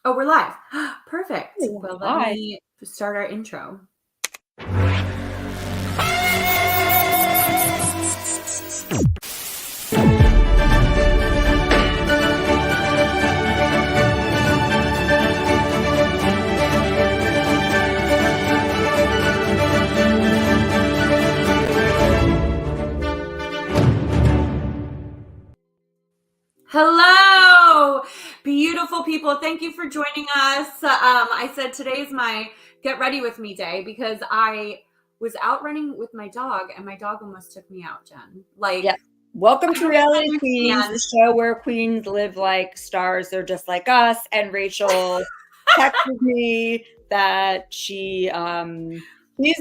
Oh, we're live. Perfect. Oh, Well, let hi. me start our intro. Hello, beautiful people. Thank you for joining us. I said today's my get ready with me day because I was out running with my dog and my dog almost took me out, Jen. Yeah. Welcome to I Reality don't Queens, understand. the show where queens live like stars. They're just like us. And Rachel texted me that she's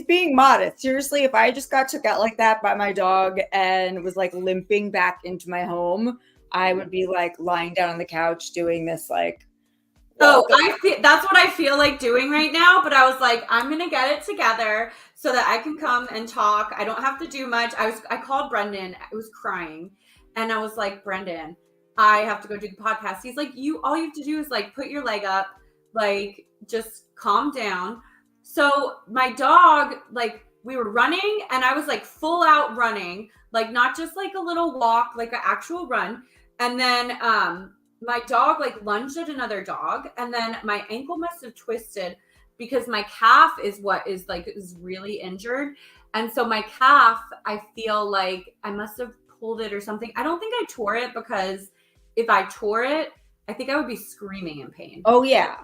being modest. Seriously, if I just got took out like that by my dog and was like limping back into my home, I would be like lying down on the couch doing this like welcome. That's what I feel like doing right now. But I was like, I'm gonna get it together so that I can come and talk. I don't have to do much. I called Brendan. I was crying, and I was like, Brendan, I have to go do the podcast. He's like, all you have to do is like put your leg up, like just calm down. So my dog, like we were running, and I was like full out running, like not just like a little walk, like an actual run, and then my dog like lunged at another dog, and then my ankle must have twisted because my calf is really injured, and so my calf, I feel like I must have pulled it or something. I don't think I tore it, because if I tore it, I think I would be screaming in pain. Oh yeah.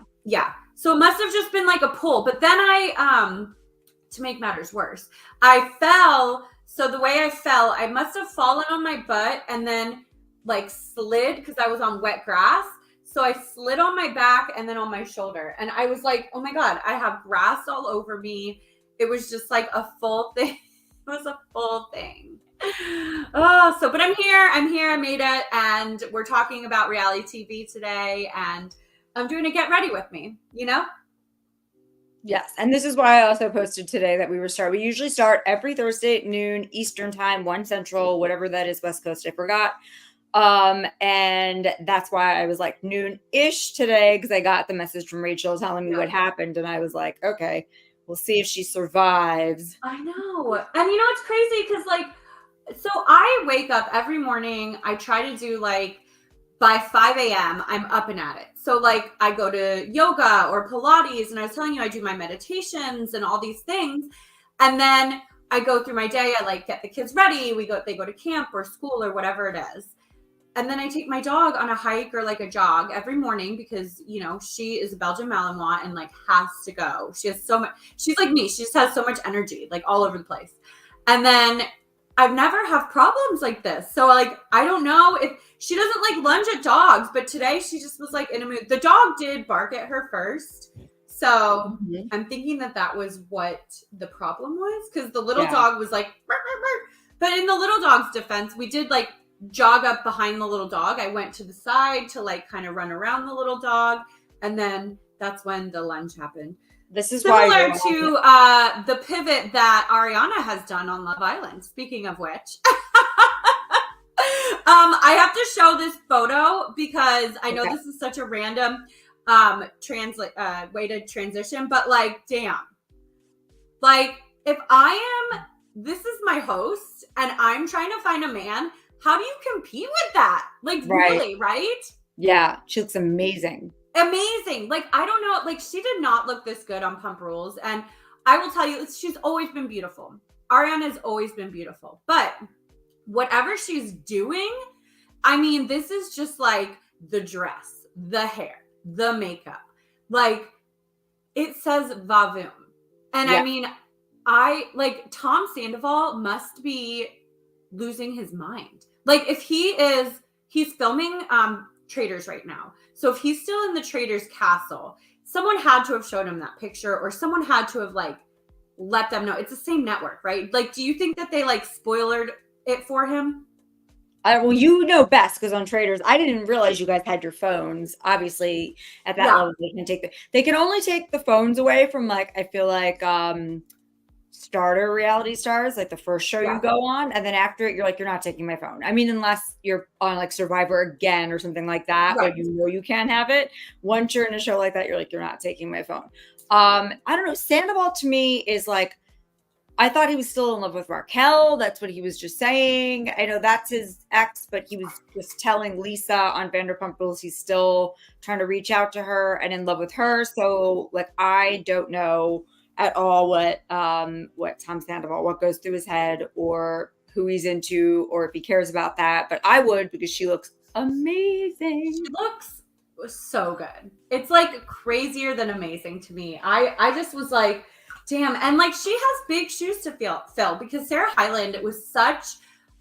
So it must have just been like a pull. But then to make matters worse, I fell. So the way I fell, I must have fallen on my butt and then like slid because I was on wet grass. So I slid on my back and then on my shoulder. And I was like, oh my God, I have grass all over me. It was just like a full thing. It was a full thing. But I'm here. I made it. And we're talking about reality TV today. And I'm doing a get ready with me, you know? Yes. And this is why I also posted today that we usually start every Thursday at noon Eastern time, 1 Central, whatever that is, West Coast, I forgot. And that's why I was like noon-ish today, because I got the message from Rachel telling me what happened, and I was like, okay, we'll see if she survives. I know. And you know, it's crazy because so I wake up every morning, I try to do like by 5 a.m. I'm up and at it. So like I go to yoga or Pilates, and I was telling you I do my meditations and all these things. And then I go through my day, I like get the kids ready, they go to camp or school or whatever it is. And then I take my dog on a hike or like a jog every morning because, you know, she is a Belgian Malinois and like has to go. She has so much, she's like me. She just has so much energy, like all over the place. And then I've never have problems like this. So like, I don't know if she doesn't like lunge at dogs, but today she just was like in a mood. The dog did bark at her first. So I'm thinking that was what the problem was, because the little dog was like, burr, burr, burr. But in the little dog's defense, we did like jog up behind the little dog. I went to the side to like kind of run around the little dog, and then that's when the lunge happened. This is similar to the pivot that Ariana has done on Love Island. Speaking of which, I have to show this photo because I know this is such a random way to transition, but like, damn, like if this is my host and I'm trying to find a man, how do you compete with that? Like, really, right? Yeah, she looks amazing. Amazing. Like, I don't know. Like, she did not look this good on Pump Rules. And I will tell you, she's always been beautiful. Ariana has always been beautiful. But whatever she's doing, I mean, this is just like the dress, the hair, the makeup. Like, it says Vavoom. And I mean, Tom Sandoval must be losing his mind. Like, if he's filming Traitors right now. So if he's still in the Traitors castle, someone had to have shown him that picture, or someone had to have like let them know. It's the same network, right? Like, do you think that they like spoilered it for him? Well, you know best, because on Traitors, I didn't realize you guys had your phones. Obviously, at that level, they can only take the phones away from, like, I feel like starter reality stars, like the first show Yeah. you go on, and then after it, you're like, you're not taking my phone. I mean, unless you're on like Survivor again or something like that, where Right. you know you can't have it. Once you're in a show like that, you're like, you're not taking my phone. I don't know. Sandoval to me is like, I thought he was still in love with Raquel. That's what he was just saying. I know that's his ex, but he was just telling Lisa on Vanderpump Rules he's still trying to reach out to her and in love with her. So like, I don't know at all what Tom Sandoval, what goes through his head or who he's into or if he cares about that. But I would, because she looks amazing. She looks so good. It's like crazier than amazing to me. I just was like, damn. And like she has big shoes to fill because Sarah Hyland was such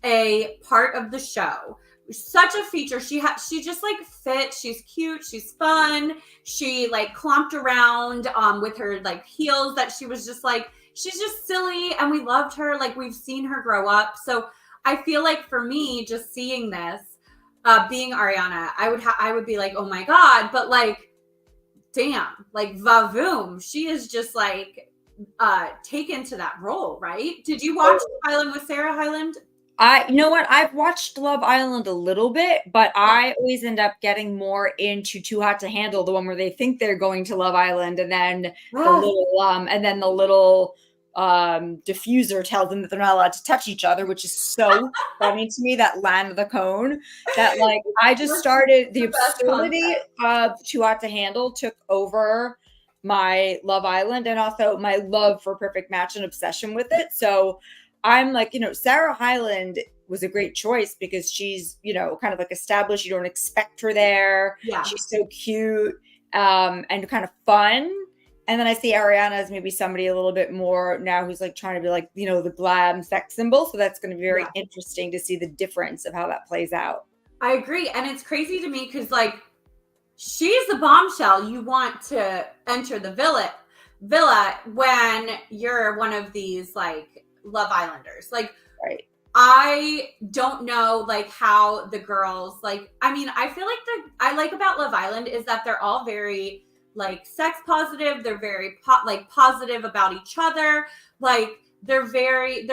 a part of the show. Such a feature. She just like fit. She's cute. She's fun. She like clomped around with her like heels that she was just like, she's just silly and we loved her. Like we've seen her grow up. So I feel like for me, just seeing this, being Ariana, I would be like, oh my God, but like, damn, like vavoom, she is just like taken to that role, right? Did you watch Island with Sarah Hyland? You know what? I've watched Love Island a little bit, but I always end up getting more into Too Hot to Handle, the one where they think they're going to Love Island, and then the little diffuser tells them that they're not allowed to touch each other, which is so funny to me. That land of the cone. That like I just started the absurdity of Too Hot to Handle took over my Love Island and also my love for Perfect Match and obsession with it. So I'm like, Sarah Hyland was a great choice because she's, kind of like established. You don't expect her there. Yeah. She's so cute and kind of fun. And then I see Ariana as maybe somebody a little bit more now who's like trying to be like, the glam sex symbol. So that's going to be very interesting to see the difference of how that plays out. I agree. And it's crazy to me because like she's the bombshell you want to enter the villa when you're one of these like Love Islanders. Like, right. I don't know like how the girls like, I mean, I feel like I like about Love Island is that they're all very like sex positive. They're very positive about each other. Like they're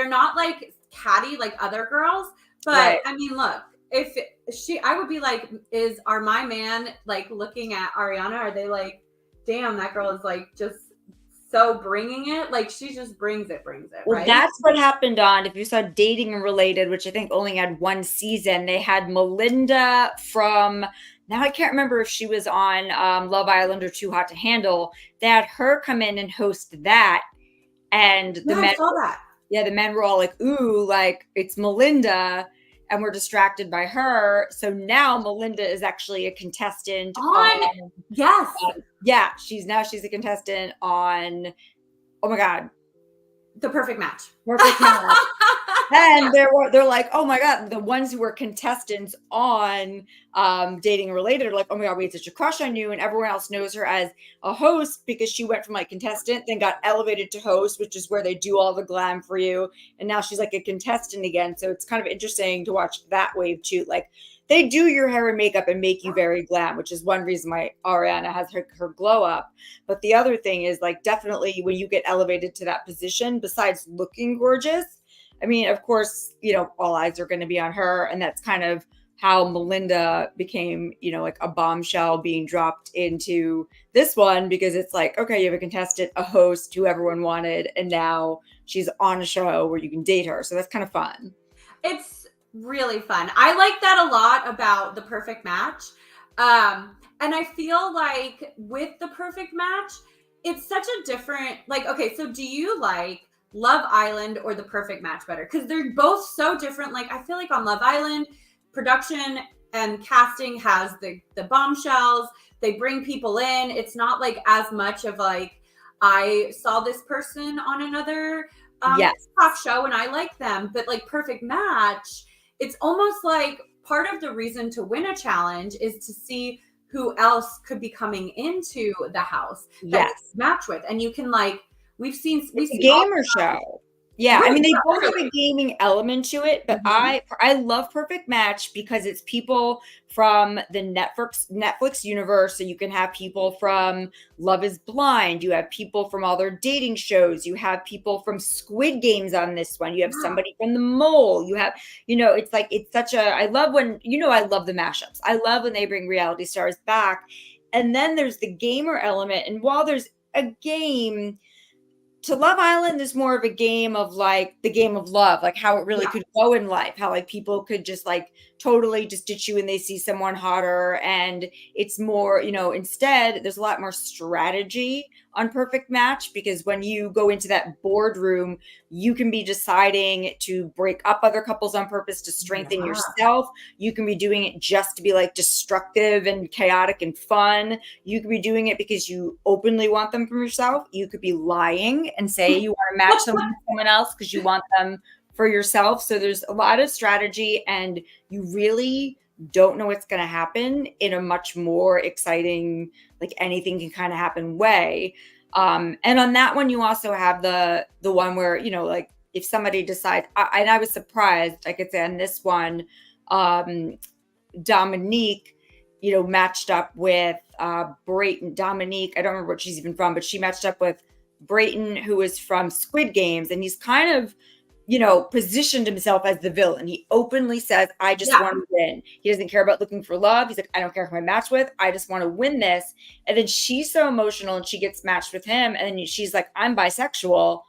not like catty like other girls. But right. I mean, look, I would be like, are my man like looking at Ariana? Are they like, damn, that girl is like just so bringing it, like she just brings it, well, right? That's what happened on, if you saw Dating and Related, which I think only had one season, they had Melinda from, now I can't remember if she was on Love Island or Too Hot to Handle. They had her come in and host that, and the men saw that. Yeah, the men were all like, ooh, like it's Melinda, and we're distracted by her. So now Melinda is actually a contestant on yes. Yeah, she's a contestant on, oh my God, The Perfect Match. Perfect Match. And they're like, oh my God, the ones who were contestants on Dating and Related are like, oh my God, we had such a crush on you. And everyone else knows her as a host because she went from like contestant, then got elevated to host, which is where they do all the glam for you. And now she's like a contestant again. So it's kind of interesting to watch that wave too. Like they do your hair and makeup and make you very glam, which is one reason why Ariana has her glow up. But the other thing is like definitely when you get elevated to that position, besides looking gorgeous, I mean, of course, all eyes are going to be on her. And that's kind of how Melinda became, like a bombshell being dropped into this one, because it's like, okay, you have a contestant, a host who everyone wanted, and now she's on a show where you can date her. So that's kind of fun. It's really fun. I like that a lot about The Perfect Match. And I feel like with The Perfect Match, it's such a different, like, okay, so do you like Love Island or The Perfect Match better? Because they're both so different. Like, I feel like on Love Island, production and casting has the bombshells. They bring people in. It's not like as much of like, I saw this person on another talk show and I like them. But like Perfect Match, it's almost like part of the reason to win a challenge is to see who else could be coming into the house that you match with. And you can like, we've seen gamer show. Yeah, I Right, mean they yeah, both have a literally. gaming element to it, but Mhm. I love Perfect Match because it's people from the Netflix universe. So you can have people from Love Is Blind, you have people from all their dating shows, you have people from Squid Games on this one, you have Yeah. somebody from The Mole, you have, it's like it's such a I love when I love the mashups. I love when they bring reality stars back. And then there's the gamer element. And while there's a game to Love Island is more of a game of like the game of love, like how it really Yeah. could go in life, how like people could just like totally just ditch you when they see someone hotter. And it's more, instead, there's a lot more strategy on Perfect Match because when you go into that boardroom, you can be deciding to break up other couples on purpose to strengthen Yeah. yourself. You can be doing it just to be like destructive and chaotic and fun. You could be doing it because you openly want them from yourself. You could be lying and say you want to match someone with someone else because you want them for yourself. So there's a lot of strategy, and you really don't know what's going to happen in a much more exciting, like anything can kind of happen way. And on that one, you also have the one where, like if somebody decides, and I was surprised, I could say on this one, Dominique, matched up with Brayton. Dominique, I don't remember what she's even from, but she matched up with Brayton, who is from Squid Games, and he's kind of, positioned himself as the villain. He openly says, I just Yeah. want to win. He doesn't care about looking for love. He's like, I don't care who I match with. I just want to win this. And then she's so emotional and she gets matched with him. And then she's like, I'm bisexual.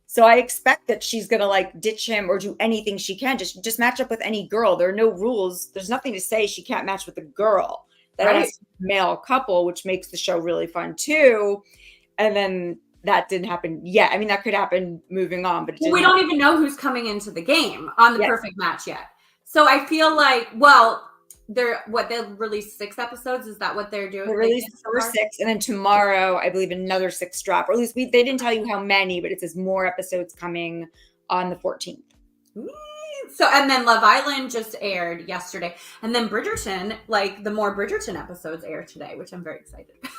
So I expect that she's gonna like ditch him or do anything she can. Just match up with any girl. There are no rules. There's nothing to say she can't match with a girl. That it Right. has to be a male couple, which makes the show really fun too. And then that didn't happen yet. I mean, that could happen moving on, but it Well, we didn't don't happen. even know who's coming into the game on the Yes. Perfect Match yet. So I feel like, well, they'll release 6 episodes. Is that what they're doing? They They released did the so first far? 6, and then tomorrow, I believe another 6 drop. Or at least they didn't tell you how many, but it says more episodes coming on the 14th. So, and then Love Island just aired yesterday. And then Bridgerton, like the more Bridgerton episodes air today, which I'm very excited about.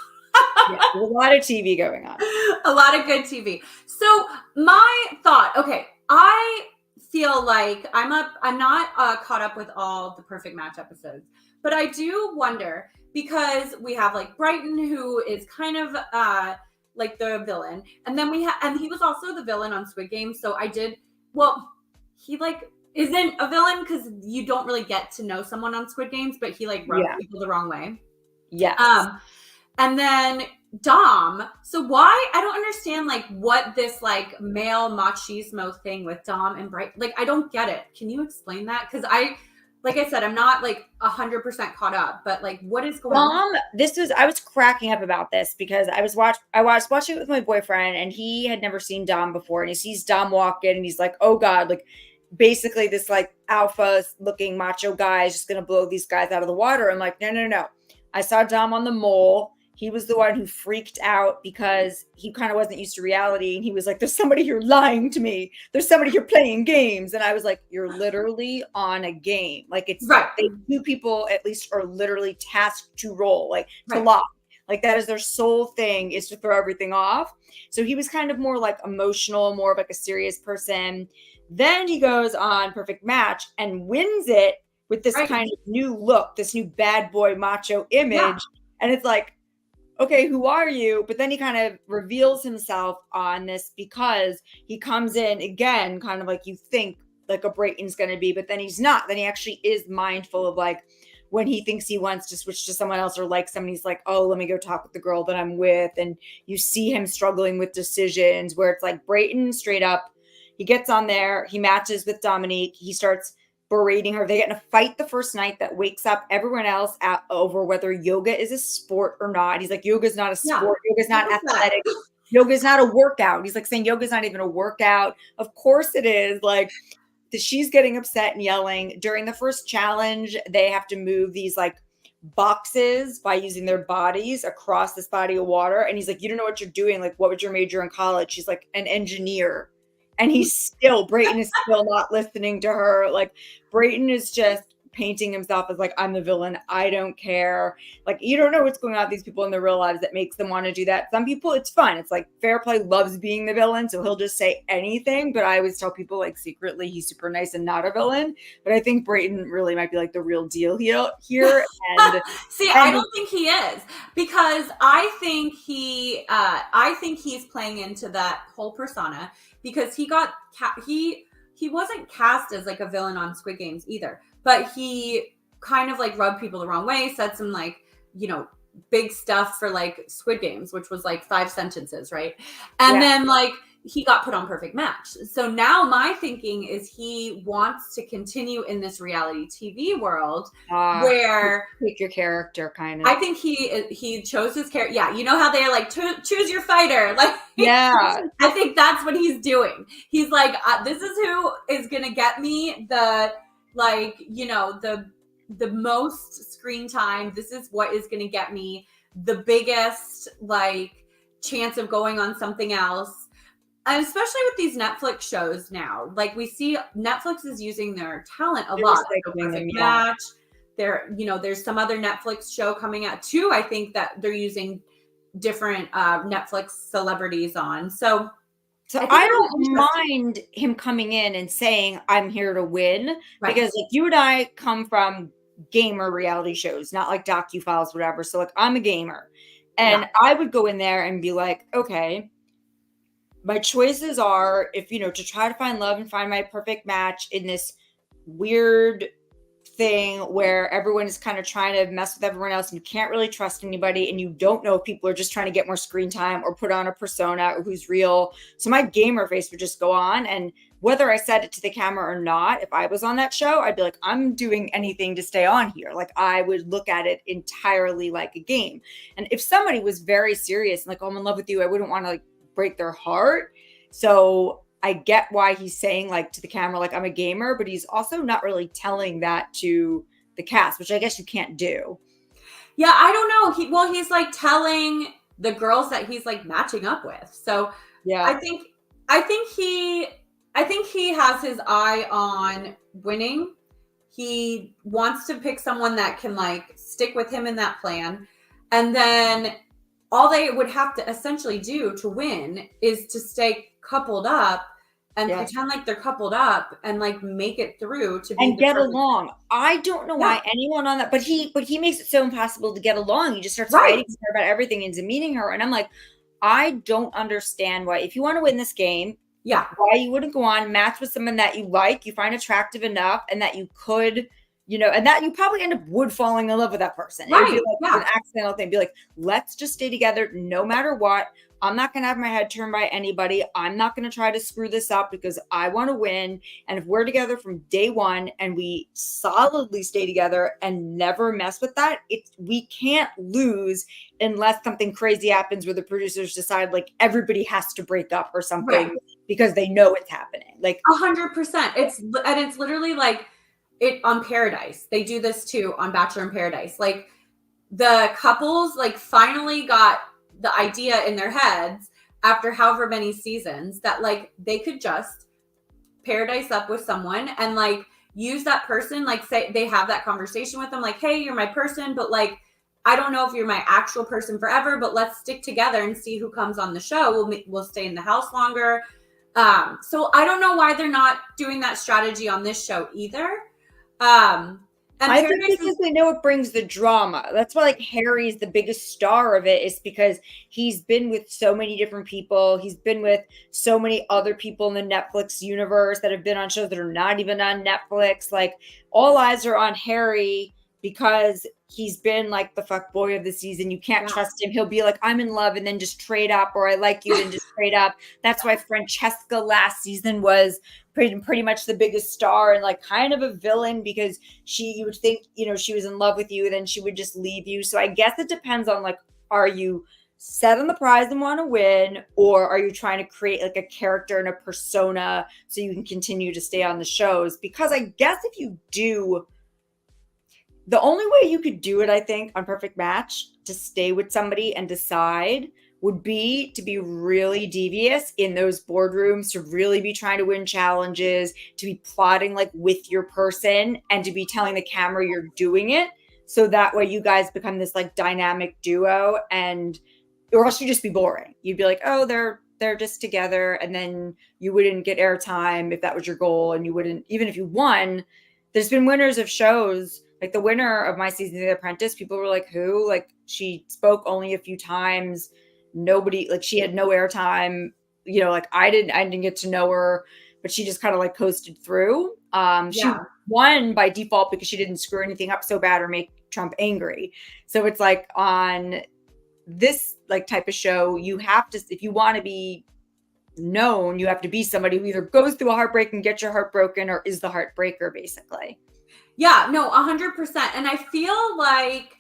Yeah, there's a lot of TV going on. A lot of good TV. So my thought, okay, I feel like I'm not caught up with all the Perfect Match episodes, but I do wonder because we have like Brighton, who is kind of like the villain, and then and he was also the villain on Squid Game. So he like isn't a villain because you don't really get to know someone on Squid Games, but he like rubs Yeah. people the wrong way. Yes. And then Dom. So why I don't understand like what this like male machismo thing with Dom and Bright. Like I don't get it. Can you explain that? Because like I said, I'm not like 100% caught up. But like, what is going on? I was cracking up about this because I was watching it with my boyfriend, and he had never seen Dom before, and he sees Dom walk in, and he's like, oh God, like basically this like alpha looking macho guy is just gonna blow these guys out of the water. I'm like, no. I saw Dom on The Mole. He was the one who freaked out because he kind of wasn't used to reality. And he was like, there's somebody here lying to me. There's somebody here playing games. And I was like, you're literally on a game. Like it's Right. two people at least are literally tasked to roll, like to Right. lie. Like that is their sole thing, is to throw everything off. So he was kind of more like emotional, more of like a serious person. Then he goes on Perfect Match and wins it with this Right. kind of new look, this new bad boy macho image. Yeah. And it's like, okay, who are you? But then he kind of reveals himself on this because he comes in again, kind of like you think like a Brayton's going to be, but then he's not. Then he actually is mindful of like when he thinks he wants to switch to someone else or like someone, he's like, oh, let me go talk with the girl that I'm with. And you see him struggling with decisions where it's like Brayton straight up, he gets on there, he matches with Dominique, he starts berating her. They get in a fight the first night that wakes up everyone else over whether yoga is a sport or not. He's like, yoga's not a sport. Yeah. Yoga's not athletic. Yoga's not a workout. He's like saying yoga's not even a workout. Of course it is. Like she's getting upset and yelling. During the first challenge, they have to move these like boxes by using their bodies across this body of water. And he's like, you don't know what you're doing. Like, what was your major in college? She's like, an engineer. And Brayton is still not listening to her. Like Brayton is just painting himself as like, I'm the villain, I don't care. Like, you don't know what's going on with these people in their real lives that makes them want to do that. Some people, it's fun. It's like Fairplay loves being the villain, so he'll just say anything. But I always tell people like secretly he's super nice and not a villain. But I think Brayton really might be like the real deal here. And see, I don't think he is, because I think he's playing into that whole persona, because he wasn't cast as like a villain on Squid Games either, but he kind of like rubbed people the wrong way, said some like, you know, big stuff for like Squid Games, which was like 5 sentences, right? And then like he got put on Perfect Match. So now my thinking is he wants to continue in this reality TV world where pick your character kind of. I think he chose his character. Yeah, you know how they're like, choose your fighter. Like, yeah, I think that's what he's doing. He's like, this is who is gonna get me the, like, you know, the most screen time. This is what is gonna get me the biggest like chance of going on something else. And especially with these Netflix shows now, like we see Netflix is using their talent a lot. Like Perfect Match. There's some other Netflix show coming out too. I think that they're using different Netflix celebrities on. So I don't mind him coming in and saying, I'm here to win. Right. Because like you and I come from gamer reality shows, not like docu-files, whatever. So like I'm a gamer. And I would go in there and be like, okay, my choices are, if, you know, to try to find love and find my perfect match in this weird thing where everyone is kind of trying to mess with everyone else and you can't really trust anybody and you don't know if people are just trying to get more screen time or put on a persona or who's real. So my gamer face would just go on, and whether I said it to the camera or not, if I was on that show, I'd be like, I'm doing anything to stay on here. Like I would look at it entirely like a game. And if somebody was very serious and like, oh, I'm in love with you, I wouldn't want to like break their heart. So I get why he's saying like to the camera, like I'm a gamer, but he's also not really telling that to the cast, which I guess you can't do. Yeah, I don't know. He's like telling the girls that he's like matching up with. So yeah, I think he has his eye on winning. He wants to pick someone that can like stick with him in that plan. And then all they would have to essentially do to win is to stay coupled up and pretend like they're coupled up and like make it through to be and get along. I don't know why anyone on that, but he makes it so impossible to get along. He just starts fighting her about everything and demeaning her. And I'm like, I don't understand why, if you want to win this game, why you wouldn't go on, match with someone that you like, you find attractive enough, and that you could, you know, and that you probably end up falling in love with that person. Right. It would be like an accidental thing. Be like, let's just stay together no matter what. I'm not going to have my head turned by anybody. I'm not going to try to screw this up because I want to win. And if we're together from day one and we solidly stay together and never mess with that, we can't lose unless something crazy happens where the producers decide like everybody has to break up or something because they know it's happening. Like 100%. It's literally like it on Paradise. They do this too on Bachelor in Paradise. Like the couples like finally got the idea in their heads after however many seasons that like they could just paradise up with someone and like use that person, like say they have that conversation with them like, hey, you're my person, but like I don't know if you're my actual person forever, but let's stick together and see who comes on the show. We'll stay in the house longer. So I don't know why they're not doing that strategy on this show either. And I think because they know it brings the drama. That's why like Harry's the biggest star of it, is because he's been with so many different people. He's been with so many other people in the Netflix universe that have been on shows that are not even on Netflix. Like all eyes are on Harry because he's been like the fuck boy of the season. You can't trust him. He'll be like, I'm in love and then just trade up, or I like you and just trade up. That's why Francesca last season was pretty much the biggest star and like kind of a villain, because you would think, you know, she was in love with you, then she would just leave you. So I guess it depends on like, are you set on the prize and want to win, or are you trying to create like a character and a persona so you can continue to stay on the shows? Because I guess if you do, the only way you could do it, I think, on Perfect Match to stay with somebody and decide would be to be really devious in those boardrooms, to really be trying to win challenges, to be plotting like with your person, and to be telling the camera you're doing it. So that way you guys become this like dynamic duo, and or else you'd just be boring. You'd be like, oh, they're just together, and then you wouldn't get airtime if that was your goal, and you wouldn't, even if you won. There's been winners of shows, like the winner of my season of The Apprentice. People were like, who? Like, she spoke only a few times. Nobody, like, she had no airtime. You know, like I didn't get to know her, but she just kind of like coasted through. She won by default because she didn't screw anything up so bad or make Trump angry. So it's like on this like type of show, you have to, if you want to be known, you have to be somebody who either goes through a heartbreak and gets your heart broken, or is the heartbreaker, basically. Yeah, no, 100%. And I feel like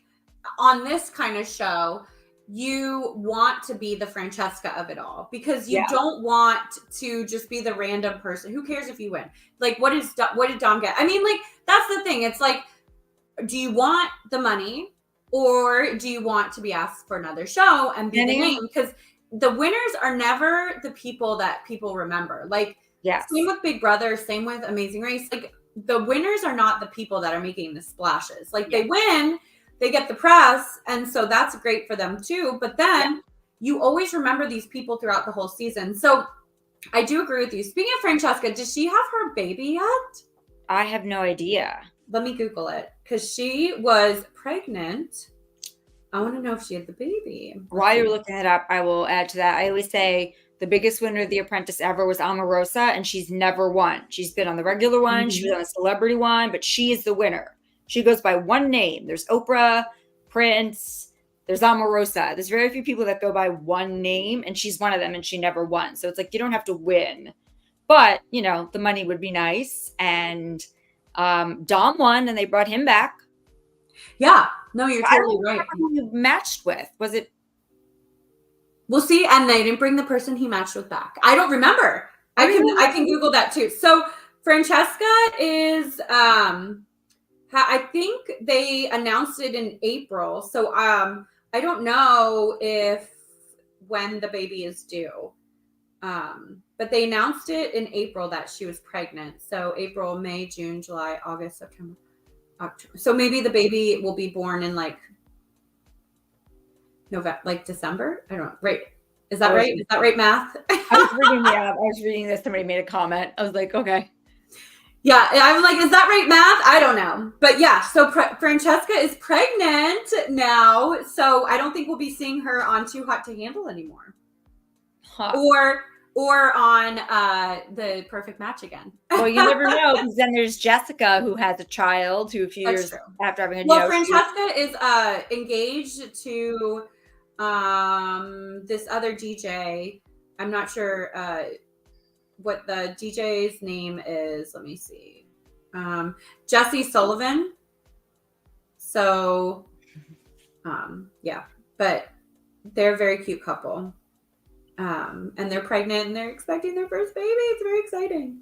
on this kind of show, you want to be the Francesca of it all, because you don't want to just be the random person. Who cares if you win? Like, what did Dom get? I mean, like, that's the thing. It's like, do you want the money, or do you want to be asked for another show and be the name? Because the winners are never the people that people remember. Like, same with Big Brother, same with Amazing Race. Like, the winners are not the people that are making the splashes. Like, they win, they get the press, and so that's great for them too. But then you always remember these people throughout the whole season. So I do agree with you. Speaking of Francesca, does she have her baby yet? I have no idea. Let me Google it, because she was pregnant. I want to know if she had the baby. While you're looking it up, I will add to that. I always say the biggest winner of The Apprentice ever was Omarosa, and she's never won. She's been on the regular one, she was on a celebrity one, but she is the winner. She goes by one name. There's Oprah, Prince, there's Omarosa. There's very few people that go by one name, and she's one of them, and she never won. So it's like, you don't have to win. But, you know, the money would be nice. And Dom won, and they brought him back. Yeah. No, you're totally right. Who you matched with? Was it? We'll see. And they didn't bring the person he matched with back. I don't remember. I can Google that too. So Francesca is, I think they announced it in April. So I don't know when the baby is due. But they announced it in April that she was pregnant. So April, May, June, July, August, September, October. So maybe the baby will be born in like November, like December. I don't know. Right. Is that right? Is that right, math? I was reading this. Somebody made a comment. I was like, okay. Yeah. I was like, is that right, math? I don't know. But yeah, so Francesca is pregnant now. So I don't think we'll be seeing her on Too Hot to Handle anymore. Or on The Perfect Match again. Well, you never know, because then there's Jessica, who has a child, who a few years after having a child. Well, Francesca is engaged to this other DJ. I'm not sure what the DJ's name is. Let me see. Jesse Sullivan. So, yeah. But they're a very cute couple. And they're pregnant and they're expecting their first baby. It's very exciting.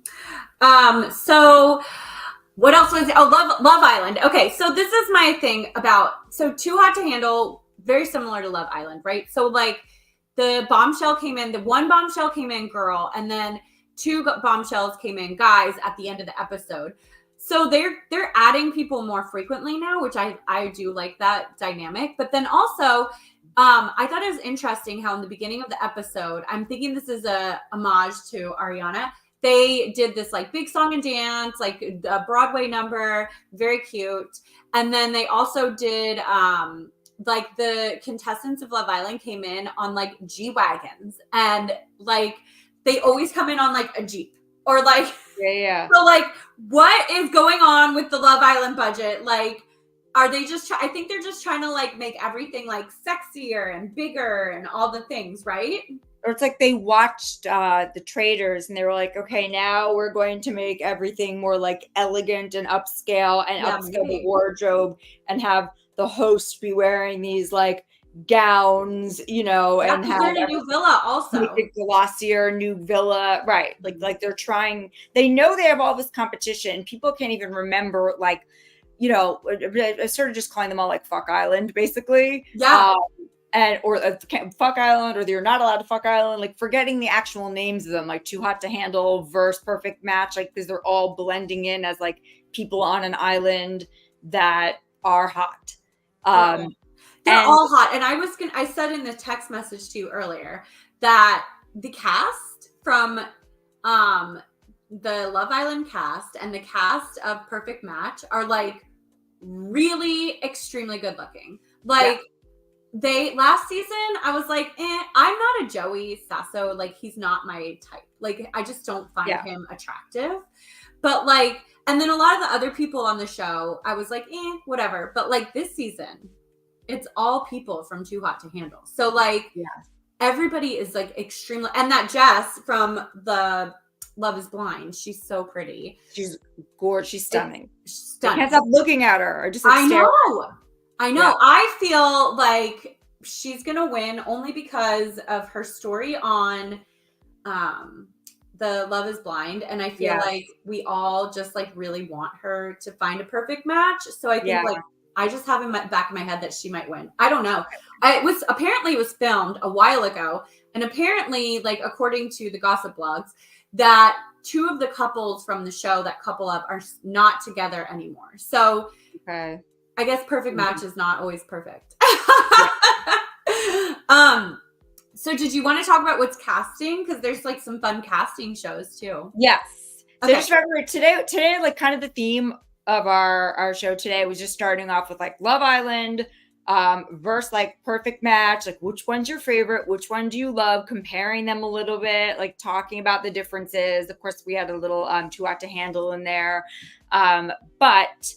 So what else was it? Oh, Love Island. Okay. So this is my thing about, so Too Hot to Handle, very similar to Love Island, right? So like the bombshell came in, the one bombshell came in girl, and then two bombshells came in guys at the end of the episode. So they're adding people more frequently now, which I do like that dynamic. But then also, I thought it was interesting how in the beginning of the episode, I'm thinking this is a homage to Ariana. They did this like big song and dance, like a Broadway number, very cute. And then they also did like the contestants of Love Island came in on like G-Wagons, and like they always come in on like a Jeep or like, So like, what is going on with the Love Island budget? Like, are they just, I think they're just trying to like make everything like sexier and bigger and all the things, right? Or it's like they watched The Traitors and they were like, okay, now we're going to make everything more like elegant and upscale and upscale the wardrobe and have the host be wearing these like gowns, you know, and have a new villa also. Make it glossier, new villa. Right. Like they're trying, they know they have all this competition. People can't even remember, like, you know, I started just calling them all like Fuck Island, basically. Yeah. and or Fuck Island, or You're Not Allowed to Fuck Island, like forgetting the actual names of them, like Too Hot to Handle versus Perfect Match, like because they're all blending in as like people on an island that are hot. They're all hot. And I said in the text message to you earlier that the cast from the Love Island cast and the cast of Perfect Match are like really extremely good looking. Like they last season, I was like, I'm not a Joey Sasso. Like he's not my type. Like I just don't find him attractive. But like, and then a lot of the other people on the show, I was like, whatever. But like this season, it's all people from Too Hot to Handle. So like everybody is like extremely, and that Jess from the Love is Blind, she's so pretty. She's gorgeous. She's stunning. Stunning. I can't stop looking at her. I know. Yeah. I feel like she's gonna win only because of her story on the Love is Blind, and I feel like we all just like really want her to find a perfect match. So I think like I just have in my back of my head that she might win. I don't know. It was filmed a while ago, and apparently, like according to the gossip blogs, that two of the couples from the show that couple up are not together anymore. So I guess perfect match is not always perfect. So did you want to talk about what's casting? Because there's like some fun casting shows too. Yes. So just remember today, like kind of the theme of our show today was just starting off with like Love Island versus like Perfect Match, like which one's your favorite, which one do you love, comparing them a little bit, like talking about the differences. Of course, we had a little Too Hot to Handle in there, but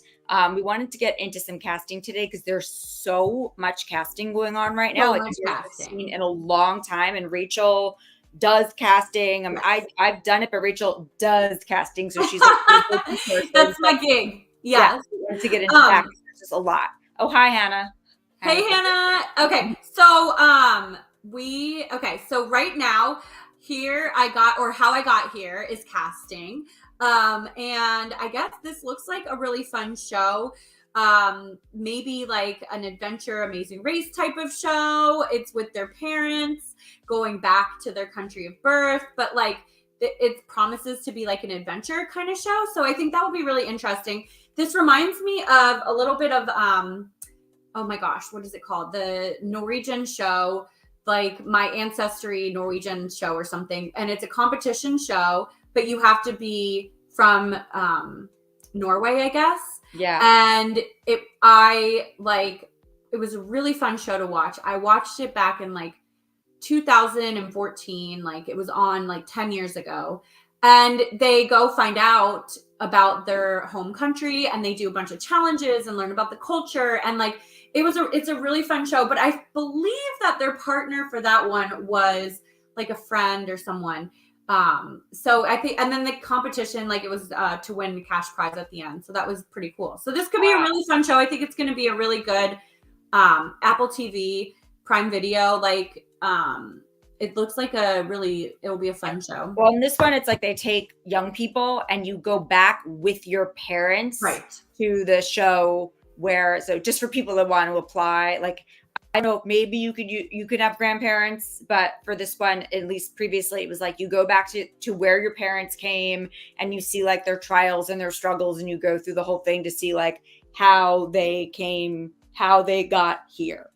we wanted to get into some casting today because there's so much casting going on right now, like we've seen in a long time. And Rachel does casting. I've done it, but Rachel does casting, so she's like, that's my gig. Yeah, to get into that, it's just a lot. Oh, hi, Hannah. Hey, Hannah. Okay, so so right now how I got here is casting. And I guess this looks like a really fun show. Maybe like an adventure, Amazing Race type of show. It's with their parents going back to their country of birth, but like it promises to be like an adventure kind of show. So I think that will be really interesting. This reminds me of a little bit of oh my gosh, what is it called? The Norwegian show, like My Ancestry Norwegian show or something. And it's a competition show, but you have to be from Norway, I guess. Yeah. And it was a really fun show to watch. I watched it back in like 2014. Like it was on like 10 years ago. And they go find out about their home country, and they do a bunch of challenges and learn about the culture. And like it's a really fun show. But I believe that their partner for that one was like a friend or someone. So I think, and then the competition, like it was to win the cash prize at the end. So that was pretty cool. So this could be a really fun show. I think it's going to be a really good Apple TV, Prime Video, like it looks like it'll be a fun show. Well, in this one, it's like they take young people and you go back with your parents to the show so just for people that want to apply, like I know maybe you could have grandparents, but for this one, at least previously, it was like you go back to where your parents came and you see like their trials and their struggles, and you go through the whole thing to see like how they got here.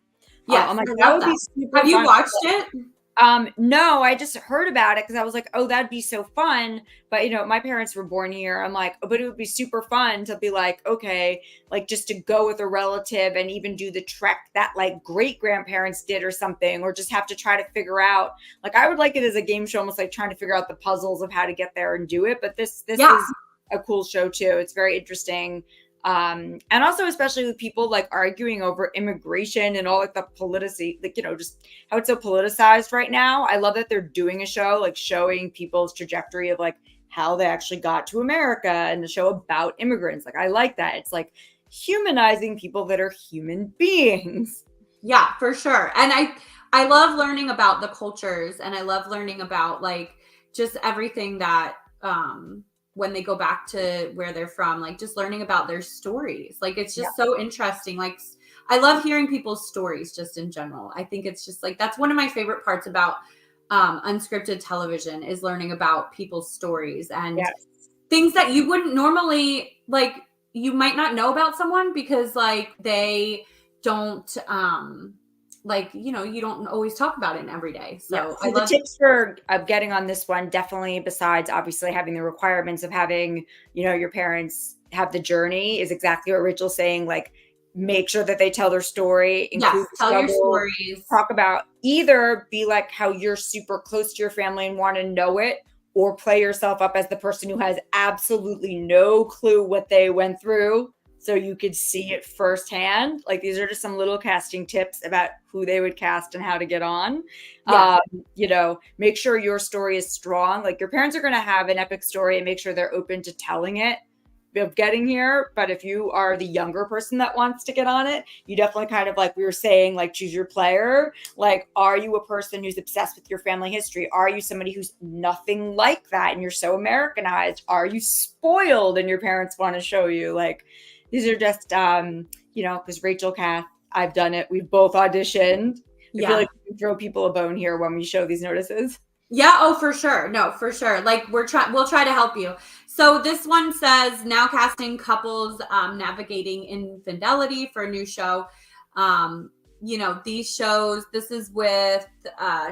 Yeah, I'm like, that would be super Have you watched it? No, I just heard about it because I was like, oh, that'd be so fun. But my parents were born here. I'm like, but it would be super fun to be like, okay, like just to go with a relative and even do the trek that like great grandparents did or something, or just have to try to figure out, like, I would like it as a game show, almost like trying to figure out the puzzles of how to get there and do it. But this is a cool show too. It's very interesting. And also especially with people like arguing over immigration and all like the politicity, like, just how it's so politicized right now. I love that they're doing a show like showing people's trajectory of like how they actually got to America, and the show about immigrants. Like, I like that. It's like humanizing people that are human beings. Yeah, for sure. And I love learning about the cultures, and I love learning about like just everything that when they go back to where they're from, like just learning about their stories. Like it's just so interesting. Like I love hearing people's stories just in general. I think it's just like, that's one of my favorite parts about unscripted television is learning about people's stories and things that you wouldn't normally, like, you might not know about someone because like they don't like, you know, you don't always talk about it in every day. So I love the tips for getting on this one, definitely, besides obviously having the requirements of having, you know, your parents have the journey, is exactly what Rachel's saying. Like, make sure that they tell their story, include tell your stories, talk about, either be like how you're super close to your family and want to know it, or play yourself up as the person who has absolutely no clue what they went through, so you could see it firsthand. Like, these are just some little casting tips about who they would cast and how to get on. You know, make sure your story is strong. Like, your parents are going to have an epic story, and make sure they're open to telling it, of getting here. But if you are the younger person that wants to get on it, you definitely kind of, like we were saying, like, choose your player. Like, are you a person who's obsessed with your family history? Are you somebody who's nothing like that and you're so Americanized? Are you spoiled and your parents want to show you? Like, these are just you know, because Rachel, Kath, I've done it, we've both auditioned. I feel like we can throw people a bone here when we show these notices. Yeah, oh, for sure. No, for sure. Like, we'll try to help you. So this one says, now casting couples navigating infidelity for a new show. You know, these shows, this is with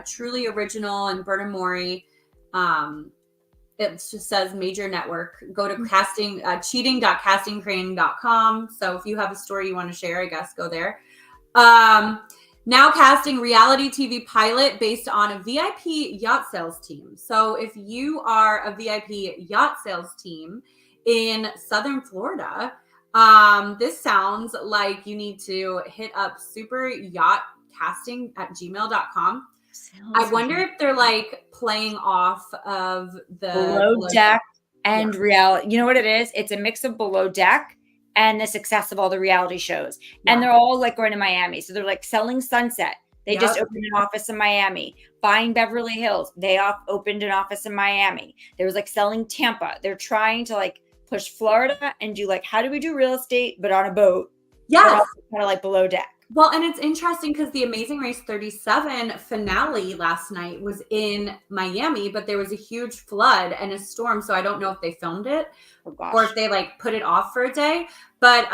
Truly Original and Bernard Mori. It just says major network. Go to cheating.castingcrane.com. So if you have a story you want to share, I guess go there. Now casting reality TV pilot based on a VIP yacht sales team. So if you are a VIP yacht sales team in Southern Florida, this sounds like you need to hit up superyachtcasting@gmail.com. I wonder if they're like playing off of the Below Deck and reality. You know what it is? It's a mix of Below Deck and the success of all the reality shows. And they're all like going to Miami. So they're like Selling Sunset. They just opened an office in Miami. Buying Beverly Hills. They opened an office in Miami. There was like Selling Tampa. They're trying to like push Florida and do like, how do we do real estate, but on a boat? Yes. Kind of like Below Deck. Well, and it's interesting because the Amazing Race 37 finale last night was in Miami, but there was a huge flood and a storm. So I don't know if they filmed it or if they like put it off for a day. But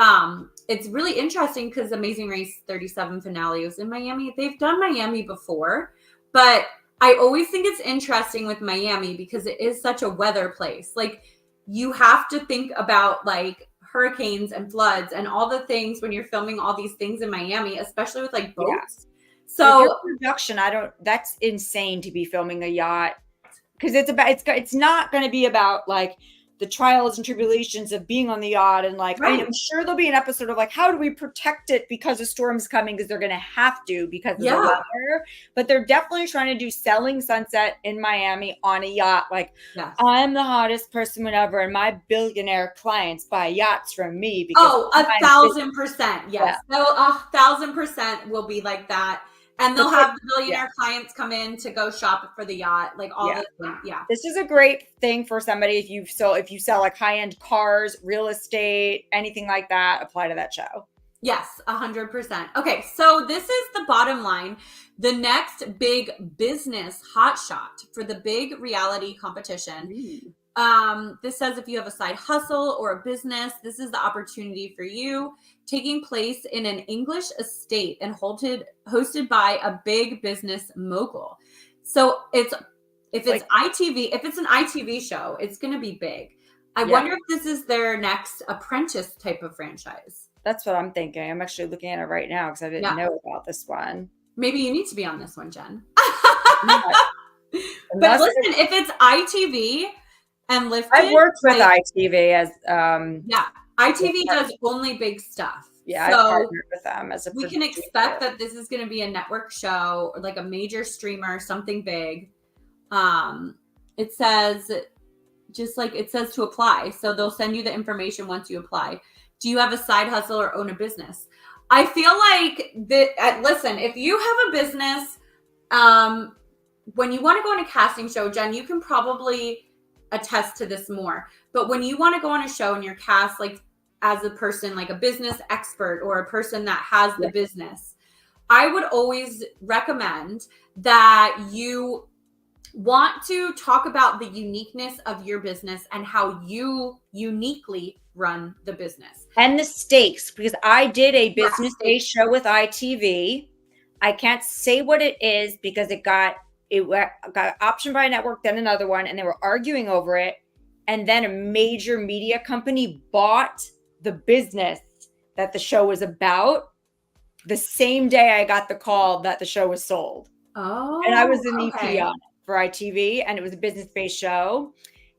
it's really interesting because Amazing Race 37 finale was in Miami. They've done Miami before, but I always think it's interesting with Miami because it is such a weather place. Like, you have to think about like hurricanes and floods and all the things when you're filming all these things in Miami, especially with like boats. So production, that's insane to be filming a yacht, because it's not going to be about like the trials and tribulations of being on the yacht and like, I'm sure there'll be an episode of like, how do we protect it because a storm's coming, because they're going to have to because of the weather. But they're definitely trying to do Selling Sunset in Miami on a yacht. Like, I'm the hottest person ever, and my billionaire clients buy yachts from me. Because 1,000%. Yes. No, 1,000% will be like that. And they'll have the billionaire clients come in to go shop for the yacht, like all this. This is a great thing for somebody if you sell like high-end cars, real estate, anything like that. Apply to that show. Yes, 100%. Okay, so this is the bottom line. The next big business hotshot for the big reality competition. This says if you have a side hustle or a business, this is the opportunity for you. Taking place in an English estate and hosted by a big business mogul. So if it's an ITV show, it's going to be big. I wonder if this is their next Apprentice type of franchise. That's what I'm thinking. I'm actually looking at it right now because I didn't know about this one. Maybe you need to be on this one, Jen. But listen, if it's ITV and Lifted, I worked with ITV as ITV does only big stuff. Yeah, so I partnered with them as a we can expect that this is going to be a network show or like a major streamer, something big. It says to apply. So they'll send you the information once you apply. Do you have a side hustle or own a business? I feel like listen, if you have a business, when you want to go on a casting show, Jen, you can probably attest to this more. But when you want to go on a show and you're cast, like as a person, like a business expert or a person that has the business, I would always recommend that you want to talk about the uniqueness of your business and how you uniquely run the business. And the stakes, because I did a business-based show with ITV. I can't say what it is because it got optioned by a network, then another one, and they were arguing over it. And then a major media company bought the business that the show was about the same day I got the call that the show was sold. Oh, and I was an EP on it for ITV, and it was a business-based show.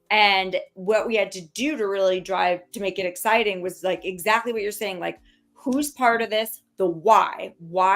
And what we had to do to really drive to make it exciting was like exactly what you're saying, like who's part of this, the why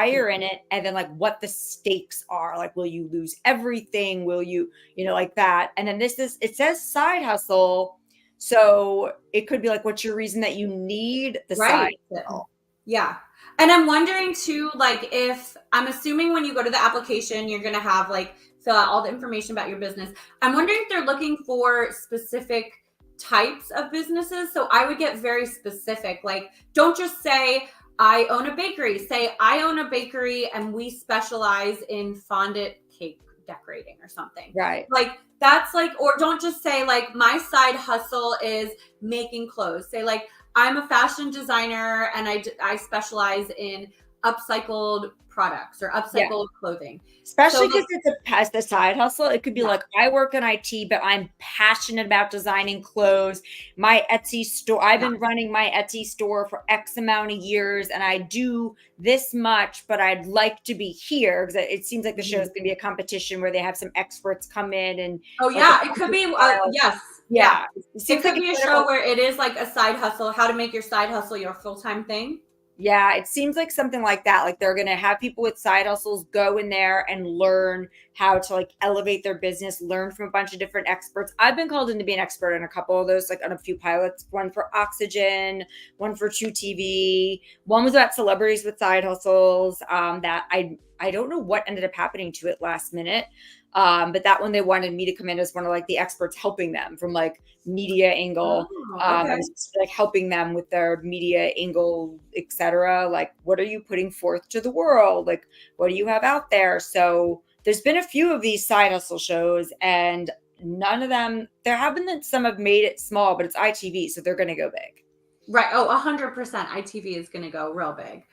you're in it, and then like what the stakes are. Like, will you lose everything? Will you, like that? And then it says side hustle. So it could be like, what's your reason that you need the side hustle? Yeah. And I'm wondering too, like if I'm assuming when you go to the application, you're going to have like fill out all the information about your business. I'm wondering if they're looking for specific types of businesses. So I would get very specific. Like, don't just say, I own a bakery. Say, I own a bakery and we specialize in fondant cake decorating or something. Right. Like, that's like, or don't just say, like, my side hustle is making clothes. Say, like, I'm a fashion designer and I specialize in upcycled products or upcycled clothing. Especially because it's the side hustle. It could be like, I work in IT, but I'm passionate about designing clothes. My Etsy store, I've been running my Etsy store for X amount of years and I do this much, but I'd like to be here because it seems like the show is going to be a competition where they have some experts come in and. It could be, yes. Yeah. It could be a show where it is like a side hustle, how to make your side hustle your full-time thing. Yeah, it seems like something like that. Like they're going to have people with side hustles go in there and learn how to like elevate their business, learn from a bunch of different experts. I've been called in to be an expert on a couple of those, like on a few pilots, one for Oxygen, one for True TV. One was about celebrities with side hustles that I don't know what ended up happening to it last minute. But that one they wanted me to come in as one of like the experts helping them from like media angle, like helping them with their media angle, etc. Like, what are you putting forth to the world? Like, what do you have out there? So there's been a few of these side hustle shows and none of them, there have been some have made it small, but it's ITV, so they're going to go big. Right. Oh, 100% ITV is going to go real big,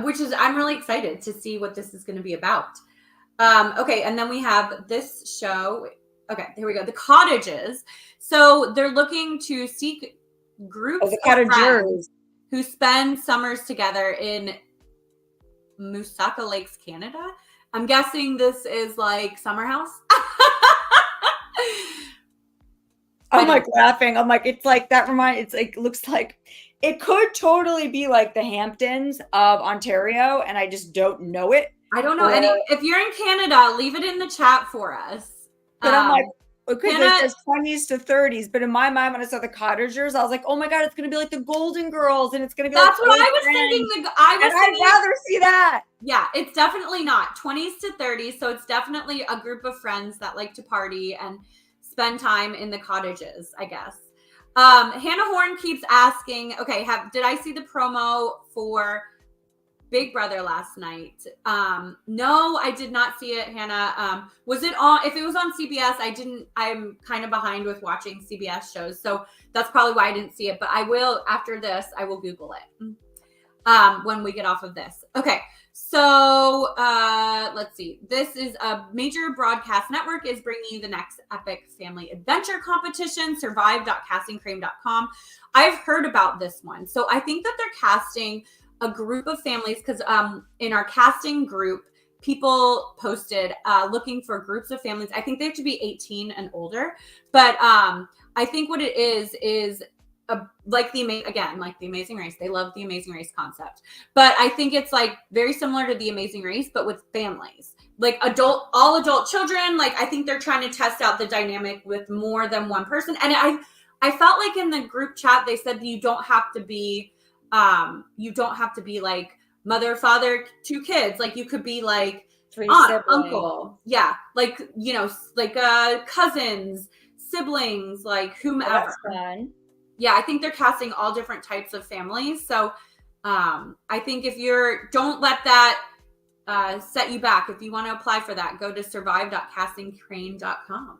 which is, I'm really excited to see what this is going to be about. Okay, and then we have this show. Okay, here we go. The Cottages. So they're looking to seek groups of friends who spend summers together in Musaka Lakes, Canada. I'm guessing this is like Summer House. I'm like laughing. I'm like, it's like that it's like, looks like it could totally be like the Hamptons of Ontario, and I just don't know it. I don't know any. If you're in Canada, leave it in the chat for us. But I'm like, because it says 20s to 30s. But in my mind, when I saw the Cottagers, I was like, oh my God, it's going to be like the Golden Girls. And it's going to be That's like what I was thinking. I'd rather see that. Yeah, it's definitely not 20s to 30s. So it's definitely a group of friends that like to party and spend time in the cottages, I guess. Hannah Horn keeps asking, okay, did I see the promo for Big Brother last night? No, I did not see it, Hannah. Was it on? If it was on CBS, I'm kind of behind with watching CBS shows, so that's probably why I didn't see it. But I will, after this, I will Google it when we get off of this. Okay, so let's see. This is a major broadcast network is bringing you the next epic family adventure competition, survive.castingcrane.com. I've heard about this one, so I think that they're casting a group of families because in our casting group, people posted looking for groups of families. I think they have to be 18 and older, but I think what it is like the Amazing Race. They love the Amazing Race concept, but I think it's like very similar to the Amazing Race, but with families, like all adult children. Like I think they're trying to test out the dynamic with more than one person. And I felt like in the group chat they said you don't have to be like mother, father, 2 kids. Like you could be like 3 aunt, siblings. uncle. Yeah. Like, like cousins, siblings, like whomever. Oh, that's fun. Yeah, I think they're casting all different types of families. So I think don't let that set you back. If you want to apply for that, go to survive.castingcrane.com.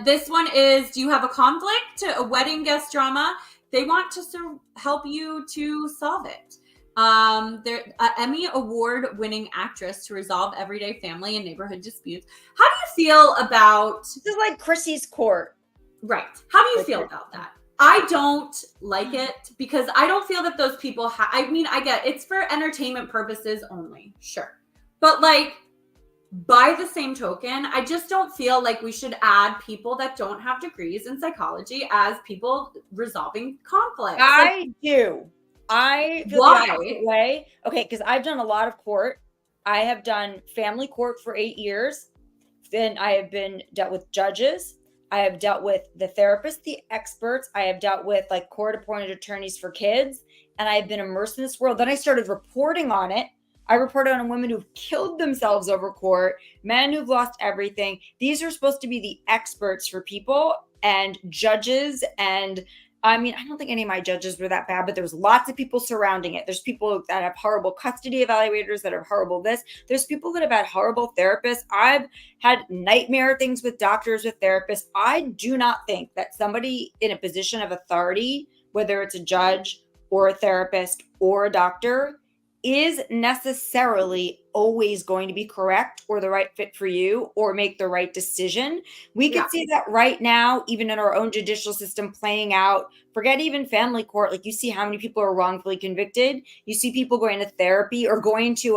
This one is, do you have a conflict? A wedding guest drama. They want to help you to solve it. They're Emmy award-winning actress to resolve everyday family and neighborhood disputes. How do you feel about... This is like Chrissy's Court. Right. How do you feel about that? I don't like it because I don't feel that those people I mean, I get it's for entertainment purposes only. Sure. But like, by the same token, I just don't feel like we should add people that don't have degrees in psychology as people resolving conflicts. I do. I feel the opposite way. Okay, because I've done a lot of court. I have done family court for 8 years. Then I have dealt with judges. I have dealt with the therapists, the experts. I have dealt with like court-appointed attorneys for kids. And I've been immersed in this world. Then I started reporting on it. I reported on women who've killed themselves over court, men who've lost everything. These are supposed to be the experts for people and judges. And I mean, I don't think any of my judges were that bad, but there was lots of people surrounding it. There's people that have horrible custody evaluators that are horrible this. There's people that have had horrible therapists. I've had nightmare things with doctors, with therapists. I do not think that somebody in a position of authority, whether it's a judge or a therapist or a doctor, is necessarily always going to be correct or the right fit for you or make the right decision. We could see that right now, even in our own judicial system playing out. Forget even family court. Like, you see how many people are wrongfully convicted. You see people going to therapy or going to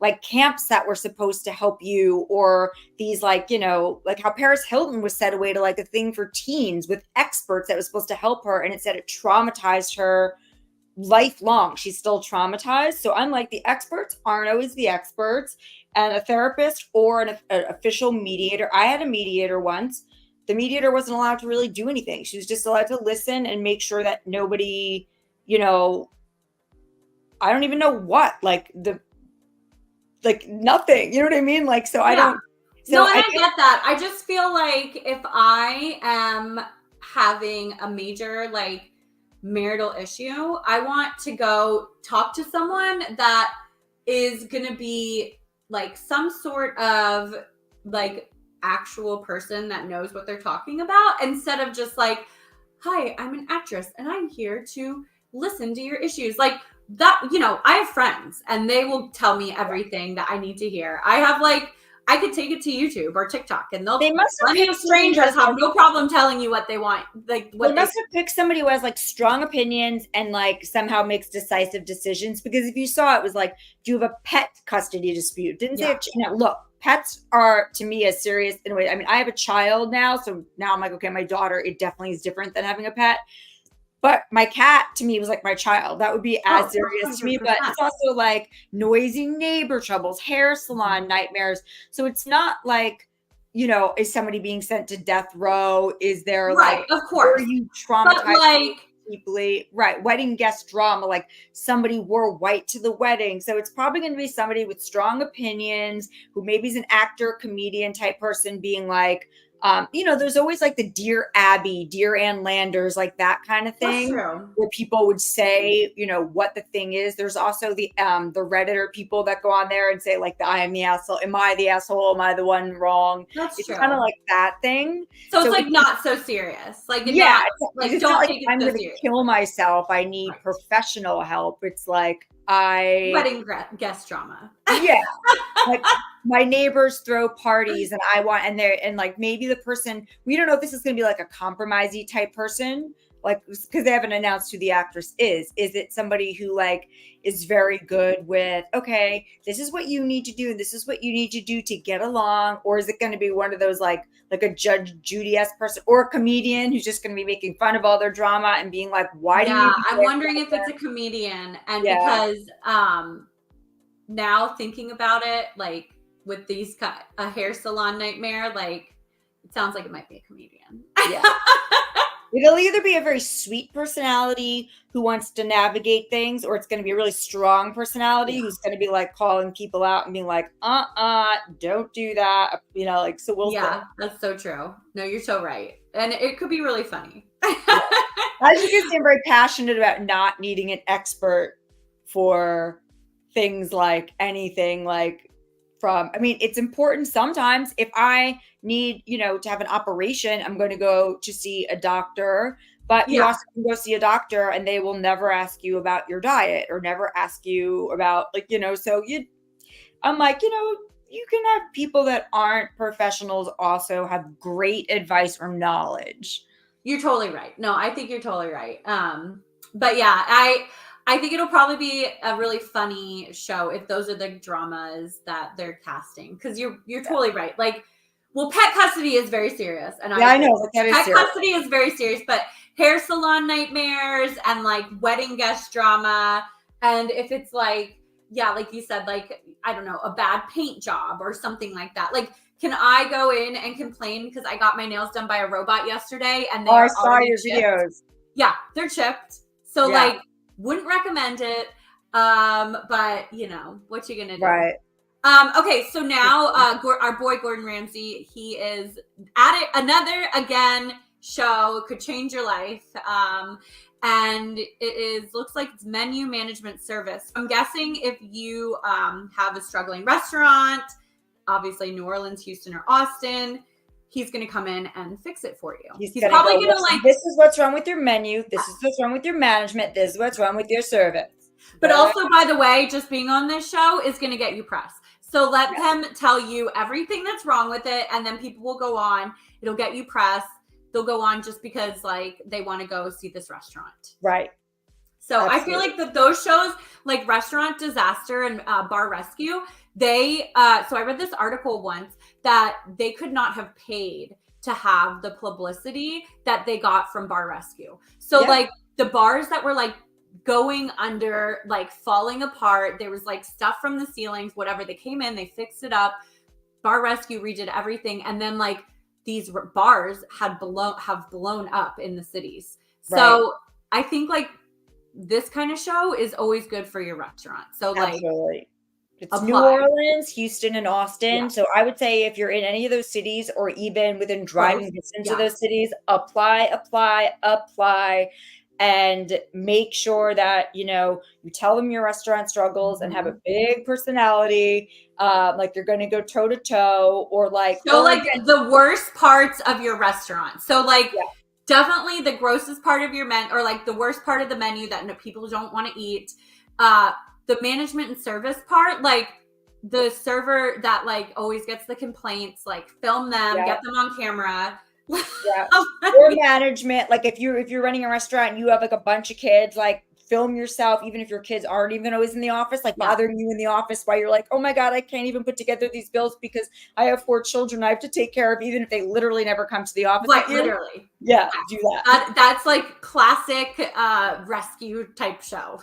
like camps that were supposed to help you, or these like, you know, like how Paris Hilton was set away to like a thing for teens with experts that was supposed to help her. And it said it traumatized her lifelong. She's still traumatized. So I'm like, the experts aren't always the experts, and a therapist or an official mediator. I had a mediator once. The mediator wasn't allowed to really do anything. She was just allowed to listen and make sure that nobody, you know, I don't even know what, like nothing, you know what I mean? Like, so I don't. So no, and I get that. I just feel like if I am having a major, like, marital issue, I want to go talk to someone that is going to be like some sort of like actual person that knows what they're talking about, instead of just like, hi, I'm an actress and I'm here to listen to your issues. Like that, you know, I have friends and they will tell me everything that I need to hear. I have like, I could take it to YouTube or TikTok, and they must have plenty of strangers have no problem telling you what they want. Like, what they must have picked somebody who has like strong opinions and like somehow makes decisive decisions. Because if you saw, it was like, do you have a pet custody dispute? Didn't say, you know, look, pets are to me as serious in a way. I mean, I have a child now, so now I'm like, okay, my daughter, it definitely is different than having a pet. But my cat to me was like my child. That would be as serious to me. But it's also like noisy neighbor troubles, hair salon nightmares. So it's not like, you know, is somebody being sent to death row? Is there like, of course, are you traumatized deeply? Right. Wedding guest drama, like somebody wore white to the wedding. So it's probably going to be somebody with strong opinions who maybe is an actor, comedian type person being like, you know, there's always like the Dear Abby, Dear Ann Landers, like that kind of thing, where people would say, you know, what the thing is. There's also the Redditor people that go on there and say like, I am the asshole. Am I the asshole? Am I the one wrong? It's kind of like that thing. So it's like not so serious. Like, yeah, it's don't not like I'm going to kill myself. I need professional help. It's like wedding guest drama. Yeah. Like my neighbors throw parties and I want, and like maybe the person, we don't know if this is going to be like a compromisey type person, like, because they haven't announced who the actress is. Is it somebody who like is very good with, okay, this is what you need to do and this is what you need to do to get along? Or is it going to be one of those like a Judge Judy-esque person, or a comedian who's just going to be making fun of all their drama and being like, why do you? I'm wondering if it's a comedian, and because now thinking about it, like with these a hair salon nightmare, like it sounds like it might be a comedian. Yeah. It'll either be a very sweet personality who wants to navigate things, or it's going to be a really strong personality who's going to be like calling people out and being like, don't do that. You know, like, so we'll see. Yeah, that's so true. No, you're so right. And it could be really funny. I just think I'm very passionate about not needing an expert for things like anything like it's important sometimes if I need, to have an operation, I'm going to go to see a doctor, but you also can go see a doctor and they will never ask you about your diet or never ask you about I'm like, you can have people that aren't professionals also have great advice or knowledge. You're totally right. No, I think you're totally right. But yeah, I think it'll probably be a really funny show if those are the dramas that they're casting. Because you're totally right. Like, well, pet custody is very serious, and I know that is pet serious. custody is very serious. But hair salon nightmares and like wedding guest drama, and if it's like, yeah, like you said, like I don't know, a bad paint job or something like that, like. Can I go in and complain because I got my nails done by a robot yesterday and they I saw your chipped? videos. Yeah, they're chipped. So like wouldn't recommend it. But what you gonna do? Right. Okay, so now our boy Gordon Ramsay, he is at it another show, could change your life. And looks like it's menu management service. I'm guessing if you have a struggling restaurant, obviously New Orleans, Houston, or Austin, he's going to come in and fix it for you. He's probably going to like, this is what's wrong with your menu. This is what's wrong with your management. This is what's wrong with your service. But also, by the way, just being on this show is going to get you press. So let them tell you everything that's wrong with it. And then people will go on. It'll get you press. They'll go on just because like they want to go see this restaurant. Right. So absolutely. I feel like that those shows like Restaurant Disaster and Bar Rescue, they so I read this article once that they could not have paid to have the publicity that they got from Bar Rescue. So like the bars that were like going under, like falling apart, there was like stuff from the ceilings, whatever, they came in, they fixed it up. Bar Rescue redid everything, and then like these bars have blown up in the cities. So I think like this kind of show is always good for your restaurant. So like absolutely. It's New Orleans, Houston, and Austin. Yeah. So I would say if you're in any of those cities or even within driving distance of those cities, apply, and make sure that, you tell them your restaurant struggles and have a big personality. Like you're going to go toe to toe or like. So like the worst parts of your restaurant. So like definitely the grossest part of your menu or like the worst part of the menu that people don't want to eat. The management and service part, like the server that like always gets the complaints, like film them, get them on camera. Or management, like if you're running a restaurant and you have like a bunch of kids, like film yourself, even if your kids aren't even always in the office, like bothering you in the office while you're like, oh my God, I can't even put together these bills because I have 4 children I have to take care of, even if they literally never come to the office. Like literally. Yeah, do that. That's like classic rescue type show.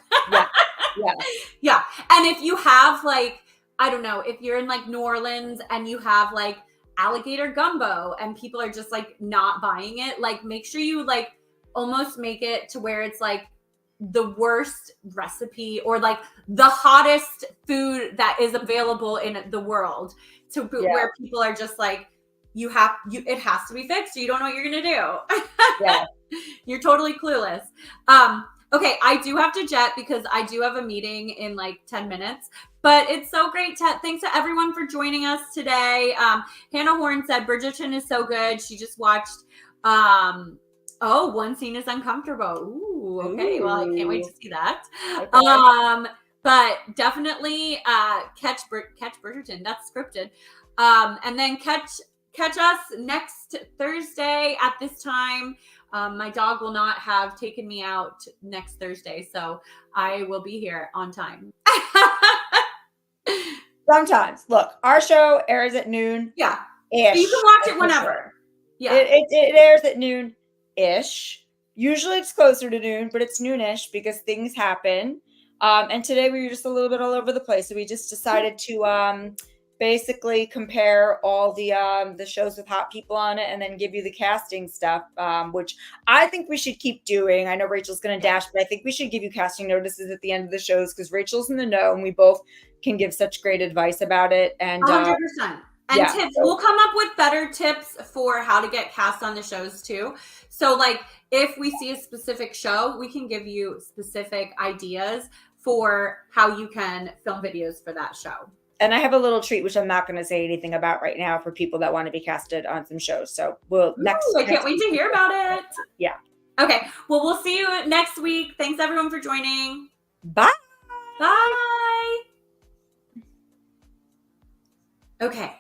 Yeah. And if you have like, I don't know, if you're in like New Orleans and you have like alligator gumbo and people are just like not buying it, like make sure you like almost make it to where it's like the worst recipe or like the hottest food that is available in the world to where people are just like, it has to be fixed. You don't know what you're gonna do. You're totally clueless. Okay, I do have to jet because I do have a meeting in like 10 minutes, but it's so great. Thanks to everyone for joining us today. Hannah Horn said Bridgerton is so good. She just watched, one scene is uncomfortable. Ooh, okay. Well, I can't wait to see that. Okay. But definitely catch Bridgerton. That's scripted. And then catch us next Thursday at this time. My dog will not have taken me out next Thursday, so I will be here on time. Sometimes. Look, our show airs at noon. Yeah. You can watch it whenever. Yeah. It airs at noon-ish. Usually it's closer to noon, but it's noonish because things happen. And today we were just a little bit all over the place, so we just decided to basically compare all the shows with hot people on it and then give you the casting stuff, which I think we should keep doing. I know Rachel's going to dash, but I think we should give you casting notices at the end of the shows because Rachel's in the know and we both can give such great advice about it. And 100%. And yeah, tips. so- We'll come up with better tips for how to get cast on the shows too. So like if we see a specific show, we can give you specific ideas for how you can film videos for that show. And I have a little treat, which I'm not going to say anything about right now for people that want to be casted on some shows. So we'll I can't wait to hear about it. Yeah. Okay. Well, we'll see you next week. Thanks everyone for joining. Bye. Bye. Okay.